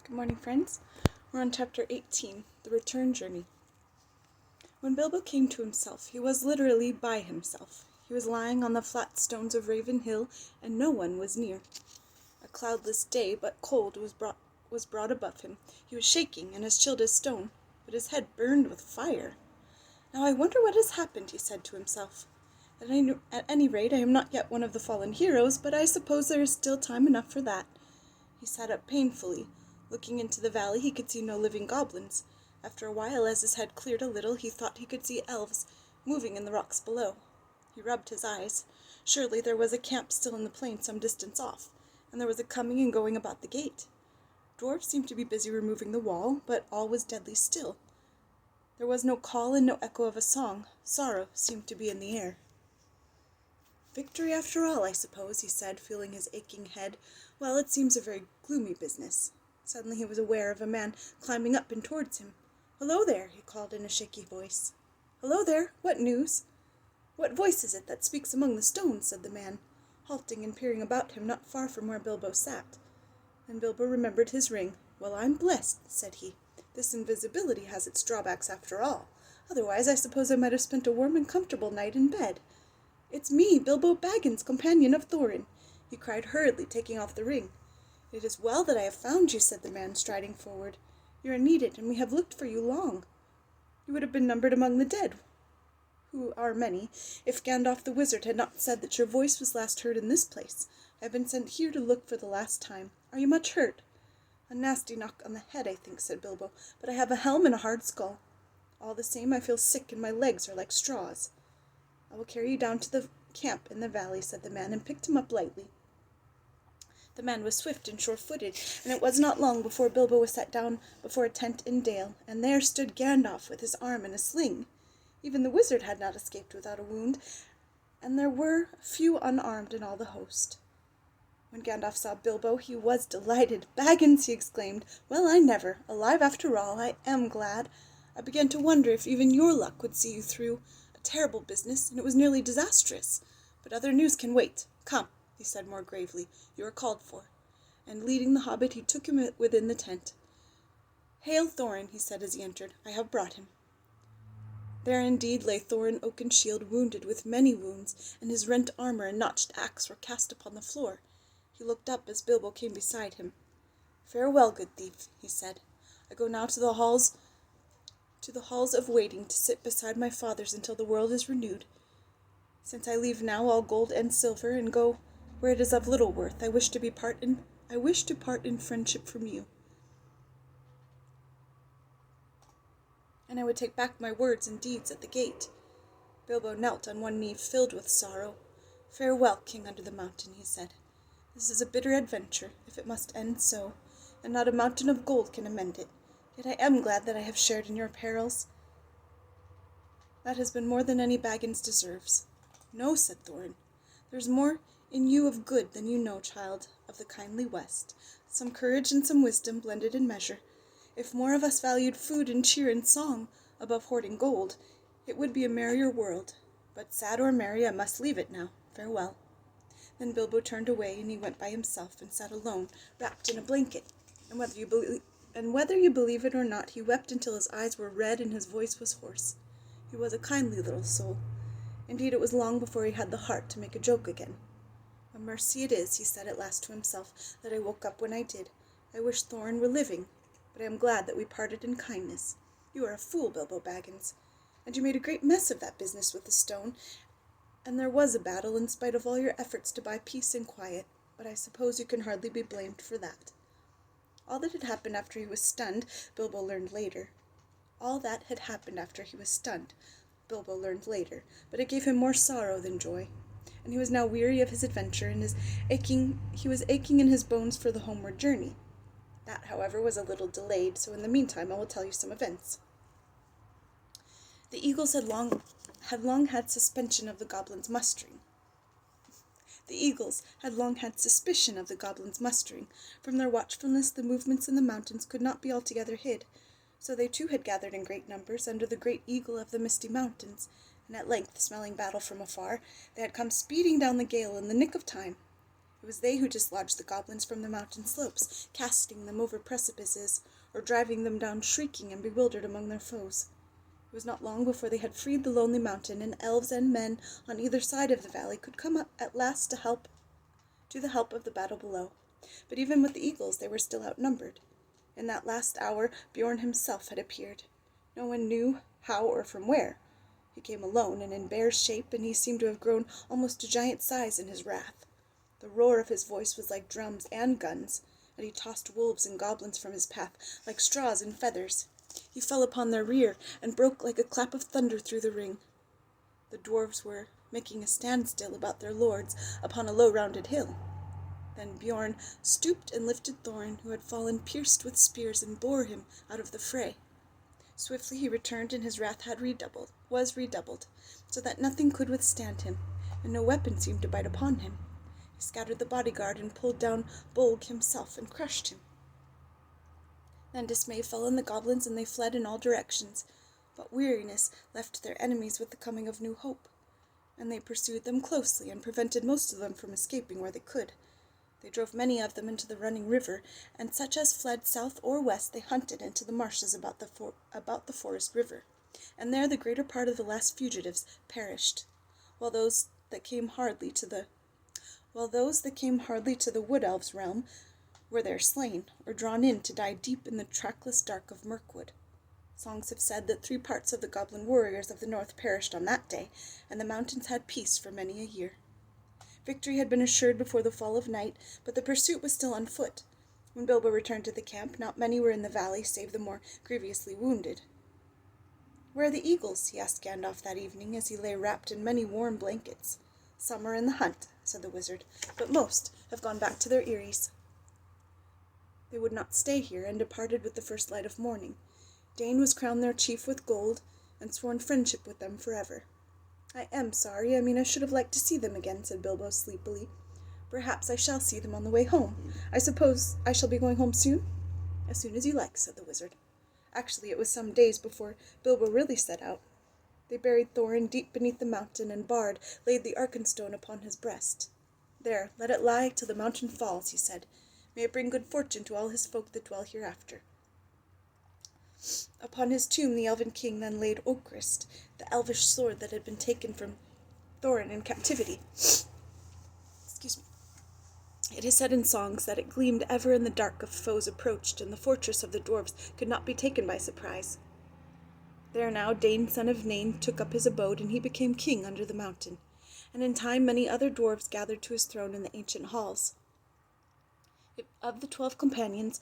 Good morning, friends. We're on chapter 18, The Return Journey. When Bilbo came to himself, he was literally by himself. He was lying on the flat stones of Raven Hill, and no one was near. A cloudless day, but cold, was brought above him. He was shaking and as chilled as stone, but his head burned with fire. Now I wonder what has happened, he said to himself. At any rate, I am not yet one of the fallen heroes, but I suppose there is still time enough for that. He sat up painfully. Looking into the valley, he could see no living goblins. After a while, as his head cleared a little, he thought he could see elves moving in the rocks below. He rubbed his eyes. Surely there was a camp still in the plain some distance off, and there was a coming and going about the gate. Dwarves seemed to be busy removing the wall, but all was deadly still. There was no call and no echo of a song. Sorrow seemed to be in the air. Victory after all, I suppose, he said, feeling his aching head. Well, it seems a very gloomy business. Suddenly he was aware of a man climbing up and towards him. "Hello there," he called in a shaky voice. "Hello there, what news?" "What voice is it that speaks among the stones?" said the man, halting and peering about him not far from where Bilbo sat. Then Bilbo remembered his ring. "Well, I'm blessed," said he. "This invisibility has its drawbacks after all. Otherwise I suppose I might have spent a warm and comfortable night in bed. It's me, Bilbo Baggins, companion of Thorin," he cried hurriedly, taking off the ring. "It is well that I have found you," said the man, striding forward. "You are needed, and we have looked for you long. You would have been numbered among the dead, who are many, if Gandalf the Wizard had not said that your voice was last heard in this place. I have been sent here to look for the last time. Are you much hurt?" "A nasty knock on the head, I think," said Bilbo, "but I have a helm and a hard skull. All the same, I feel sick, and my legs are like straws." "I will carry you down to the camp in the valley," said the man, and picked him up lightly. The man was swift and sure-footed, and it was not long before Bilbo was set down before a tent in dale, and there stood Gandalf with his arm in a sling. Even the wizard had not escaped without a wound, and there were few unarmed in all the host. When Gandalf saw Bilbo, he was delighted. "Baggins!" he exclaimed. "Well, I never! Alive after all! I am glad. I began to wonder if even your luck would see you through. A terrible business, and it was nearly disastrous. But other news can wait. Come," he said more gravely, "you are called for." And leading the hobbit, he took him within the tent. "Hail, Thorin," he said as he entered. "I have brought him." There indeed lay Thorin Oakenshield, wounded with many wounds, and his rent armor and notched axe were cast upon the floor. He looked up as Bilbo came beside him. "Farewell, good thief," he said. "I go now to the halls of waiting to sit beside my fathers until the world is renewed. Since I leave now all gold and silver, and go where it is of little worth, I wish to part in friendship from you. And I would take back my words and deeds at the gate." Bilbo knelt on one knee, filled with sorrow. "Farewell, King under the mountain," he said. "This is a bitter adventure, if it must end so, and not a mountain of gold can amend it. Yet I am glad that I have shared in your perils. That has been more than any Baggins deserves." "No," said Thorin. "There is more in you of good than you know, child of the kindly West. Some courage and some wisdom blended in measure. If more of us valued food and cheer and song above hoarding gold, it would be a merrier world. But sad or merry, I must leave it now. Farewell." Then Bilbo turned away, and he went by himself and sat alone, wrapped in a blanket. And whether you believe it or not, he wept until his eyes were red and his voice was hoarse. He was a kindly little soul. Indeed, it was long before he had the heart to make a joke again. "A mercy it is," he said at last to himself, "that I woke up when I did. I wish Thorin were living, but I am glad that we parted in kindness. You are a fool, Bilbo Baggins, and you made a great mess of that business with the stone, and there was a battle in spite of all your efforts to buy peace and quiet, but I suppose you can hardly be blamed for that." All that had happened after he was stunned, Bilbo learned later. But it gave him more sorrow than joy, and he was now weary of his adventure, and he was aching in his bones for the homeward journey. That, however, was a little delayed, so in the meantime I will tell you some events. The eagles had long had suspicion of the goblins' mustering. From their watchfulness, the movements in the mountains could not be altogether hid. So they too had gathered in great numbers under the great eagle of the misty mountains, and at length, smelling battle from afar, they had come speeding down the gale in the nick of time. It was they who dislodged the goblins from the mountain slopes, casting them over precipices, or driving them down shrieking and bewildered among their foes. It was not long before they had freed the lonely mountain, and elves and men on either side of the valley could come up at last to the help of the battle below. But even with the eagles they were still outnumbered. In that last hour Bjorn himself had appeared. No one knew how or from where. He came alone and in bear's shape, and he seemed to have grown almost to giant size in his wrath. The roar of his voice was like drums and guns, and he tossed wolves and goblins from his path like straws and feathers. He fell upon their rear and broke like a clap of thunder through the ring. The dwarves were making a standstill about their lords upon a low rounded hill. Then Bjorn stooped and lifted Thorin, who had fallen pierced with spears, and bore him out of the fray. Swiftly he returned, and his wrath was redoubled, so that nothing could withstand him, and no weapon seemed to bite upon him. He scattered the bodyguard and pulled down Bolg himself and crushed him. Then dismay fell on the goblins, and they fled in all directions, but weariness left their enemies with the coming of new hope, and they pursued them closely and prevented most of them from escaping where they could. They drove many of them into the running river, and such as fled south or west they hunted into the marshes about the forest river, and there the greater part of the last fugitives perished, while those that came hardly to the wood elves' realm were there slain, or drawn in to die deep in the trackless dark of Mirkwood. Songs have said that 3 parts of the goblin warriors of the north perished on that day, and the mountains had peace for many a year. Victory had been assured before the fall of night, but the pursuit was still on foot. When Bilbo returned to the camp, not many were in the valley, save the more grievously wounded. "Where are the eagles?" he asked Gandalf that evening, as he lay wrapped in many warm blankets. "Some are in the hunt," said the wizard, "but most have gone back to their eyries. They would not stay here, and departed with the first light of morning. Dane was crowned their chief with gold, and sworn friendship with them forever." "I am sorry. I should have liked to see them again," said Bilbo sleepily. "Perhaps I shall see them on the way home. I suppose I shall be going home soon?" "As soon as you like," said the wizard. Actually, it was some days before Bilbo really set out. They buried Thorin deep beneath the mountain, and Bard laid the Arkenstone upon his breast. "There, let it lie till the mountain falls," he said. "May it bring good fortune to all his folk that dwell hereafter." Upon his tomb the Elven King then laid Oakrist, the elvish sword that had been taken from Thorin in captivity. Excuse me. It is said in songs that it gleamed ever in the dark if foes approached, and the fortress of the dwarves could not be taken by surprise. There now Dane, son of Nain, took up his abode, and he became king under the mountain, and in time many other dwarves gathered to his throne in the ancient halls. Of the 12 companions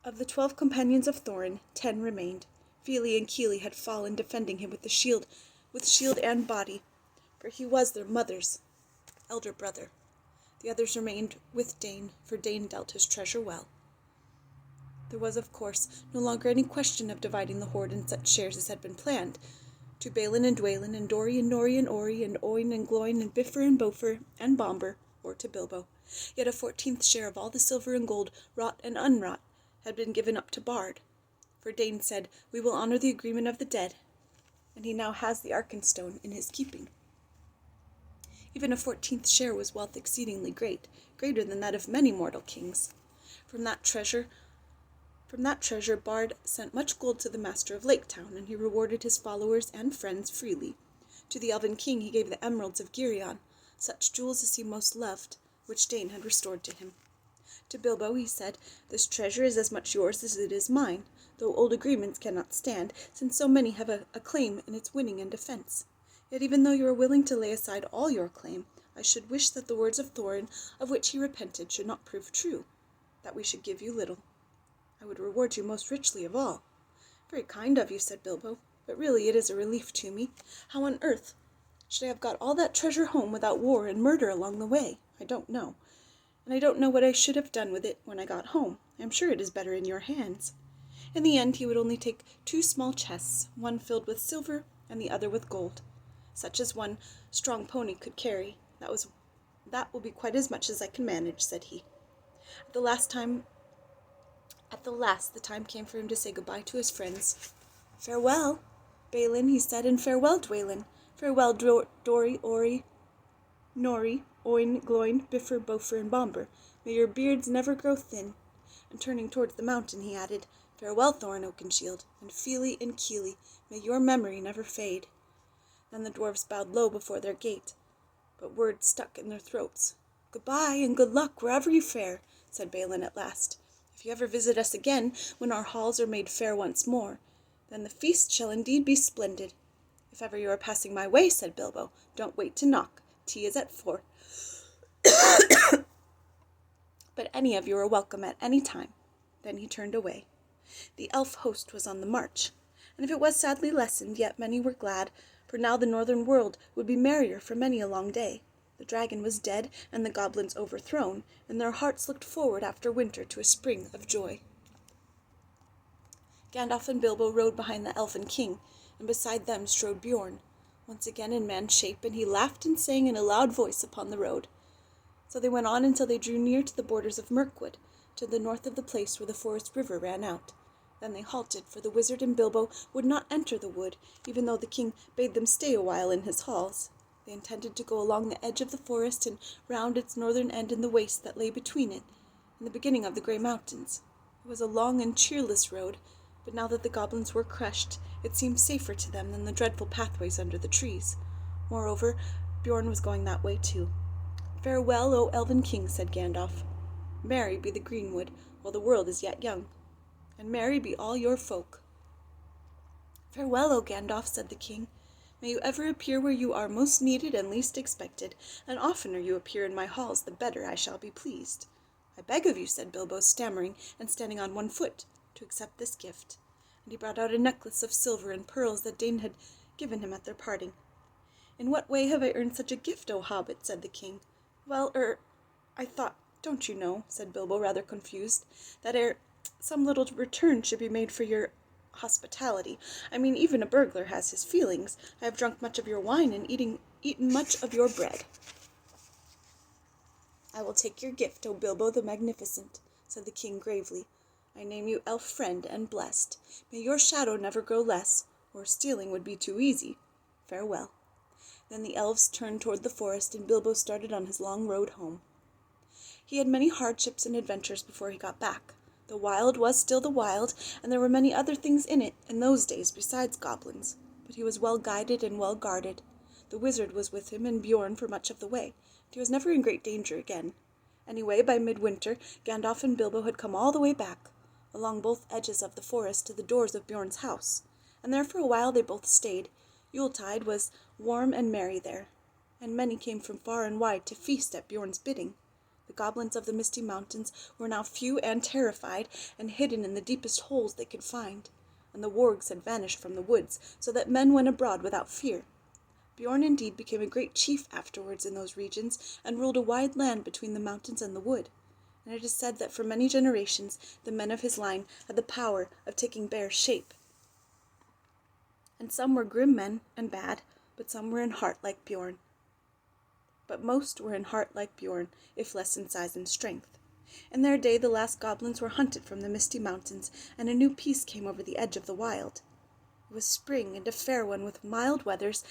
of Thorin, 10 remained. Fili and Kili had fallen defending him with shield and body, for he was their mother's elder brother. The others remained with Dane, for Dane dealt his treasure well. There was, of course, no longer any question of dividing the hoard in such shares as had been planned, to Balin and Dwalin, and Dori and Nori and Ori, and Oin and Gloin, and Bifur and Bofer, and Bomber, or to Bilbo. Yet a 14th share of all the silver and gold, wrought and unwrought, had been given up to Bard, for Dane said, "We will honor the agreement of the dead," and he now has the Arkenstone in his keeping. Even a 14th share was wealth exceedingly great, greater than that of many mortal kings. From that treasure Bard sent much gold to the master of Laketown, and he rewarded his followers and friends freely. To the Elven King he gave the emeralds of Girion, such jewels as he most loved, which Dane had restored to him. To Bilbo he said, "This treasure is as much yours as it is mine, though old agreements cannot stand, since so many have a claim in its winning and defense. Yet even though you are willing to lay aside all your claim, I should wish that the words of Thorin, of which he repented, should not prove true, that we should give you little. I would reward you most richly of all." "Very kind of you," said Bilbo, "but really it is a relief to me. How on earth should I have got all that treasure home without war and murder along the way? I don't know. And I don't know what I should have done with it when I got home. I am sure it is better in your hands." In the end he would only take 2 small chests, one filled with silver and the other with gold, such as one strong pony could carry. That will be quite as much as I can manage," said he. At the last, the time came for him to say goodbye to his friends. "Farewell, Balin," he said, "and farewell, Dwalin. Farewell, Dori, Ori, Nori, Oin, Gloin, Biffer, Bofer, and Bomber, may your beards never grow thin." And turning towards the mountain, he added, "Farewell, Thorn, Oakenshield, and Feely and Keely, may your memory never fade." Then the dwarfs bowed low before their gate, but words stuck in their throats. "Goodbye, and good luck wherever you fare," said Balin at last. "If you ever visit us again, when our halls are made fair once more, then the feast shall indeed be splendid." "If ever you are passing my way," said Bilbo, "don't wait to knock. Tea is at 4. But any of you are welcome at any time." Then he turned away. The elf host was on the march, and if it was sadly lessened, yet many were glad, for now the northern world would be merrier for many a long day. The dragon was dead, and the goblins overthrown, and their hearts looked forward after winter to a spring of joy. Gandalf and Bilbo rode behind the elfin king, and beside them strode Bjorn, once again in man's shape, and he laughed and sang in a loud voice upon the road. So they went on until they drew near to the borders of Mirkwood, to the north of the place where the forest river ran out. Then they halted, for the wizard and Bilbo would not enter the wood, even though the king bade them stay a while in his halls. They intended to go along the edge of the forest and round its northern end in the waste that lay between it and the beginning of the Grey Mountains. It was a long and cheerless road, but now that the goblins were crushed, it seemed safer to them than the dreadful pathways under the trees. Moreover, Bjorn was going that way too. "Farewell, O elven king," said Gandalf. "Merry be the greenwood, while the world is yet young, and merry be all your folk." "Farewell, O Gandalf," said the king. "May you ever appear where you are most needed and least expected, and oftener you appear in my halls, the better I shall be pleased." "I beg of you," said Bilbo, stammering and standing on one foot, "to accept this gift." And he brought out a necklace of silver and pearls that Dane had given him at their parting. "In what way have I earned such a gift, O Hobbit?" said the king. "Well, I thought, don't you know," said Bilbo, rather confused, "that some little return should be made for your hospitality. I mean, even a burglar has his feelings. I have drunk much of your wine and eaten much of your bread." "I will take your gift, O Bilbo the Magnificent," said the king gravely. "I name you elf friend and blessed. May your shadow never grow less, or stealing would be too easy. Farewell." Then the elves turned toward the forest, and Bilbo started on his long road home. He had many hardships and adventures before he got back. The wild was still the wild, and there were many other things in it in those days besides goblins. But he was well guided and well guarded. The wizard was with him and Bjorn for much of the way, and he was never in great danger again. Anyway, by midwinter, Gandalf and Bilbo had come all the way back, along both edges of the forest to the doors of Bjorn's house, and there for a while they both stayed. Yuletide was warm and merry there, and many came from far and wide to feast at Bjorn's bidding. The goblins of the Misty Mountains were now few and terrified, and hidden in the deepest holes they could find, and the wargs had vanished from the woods, so that men went abroad without fear. Bjorn indeed became a great chief afterwards in those regions, and ruled a wide land between the mountains and the wood, and it is said that for many generations the men of his line had the power of taking bear shape. And some were grim men and bad, but some were in heart like Bjorn. But most were in heart like Bjorn, if less in size and strength. In their day the last goblins were hunted from the Misty Mountains, and a new peace came over the edge of the wild. It was spring, and a fair one, with mild weathers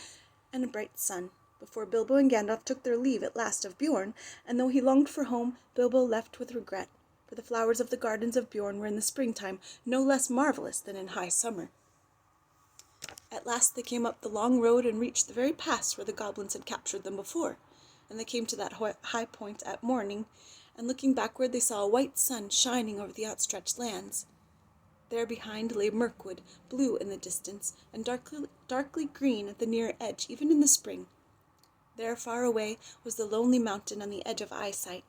and a bright sun, before Bilbo and Gandalf took their leave at last of Bjorn, and though he longed for home, Bilbo left with regret, for the flowers of the gardens of Bjorn were in the springtime no less marvelous than in high summer. At last they came up the long road and reached the very pass where the goblins had captured them before, and they came to that high point at morning, and looking backward they saw a white sun shining over the outstretched lands. There behind lay Mirkwood, blue in the distance, and darkly green at the near edge, even in the spring. There far away was the lonely mountain on the edge of eyesight.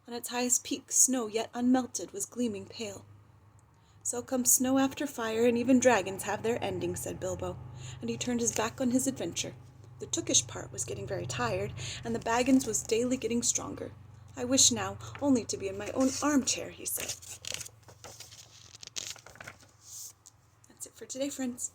On its highest peak snow yet unmelted was gleaming pale. "So comes snow after fire, and even dragons have their ending," said Bilbo, and he turned his back on his adventure. The Tookish part was getting very tired, and the Baggins was daily getting stronger. "I wish now only to be in my own armchair," he said. That's it for today, friends.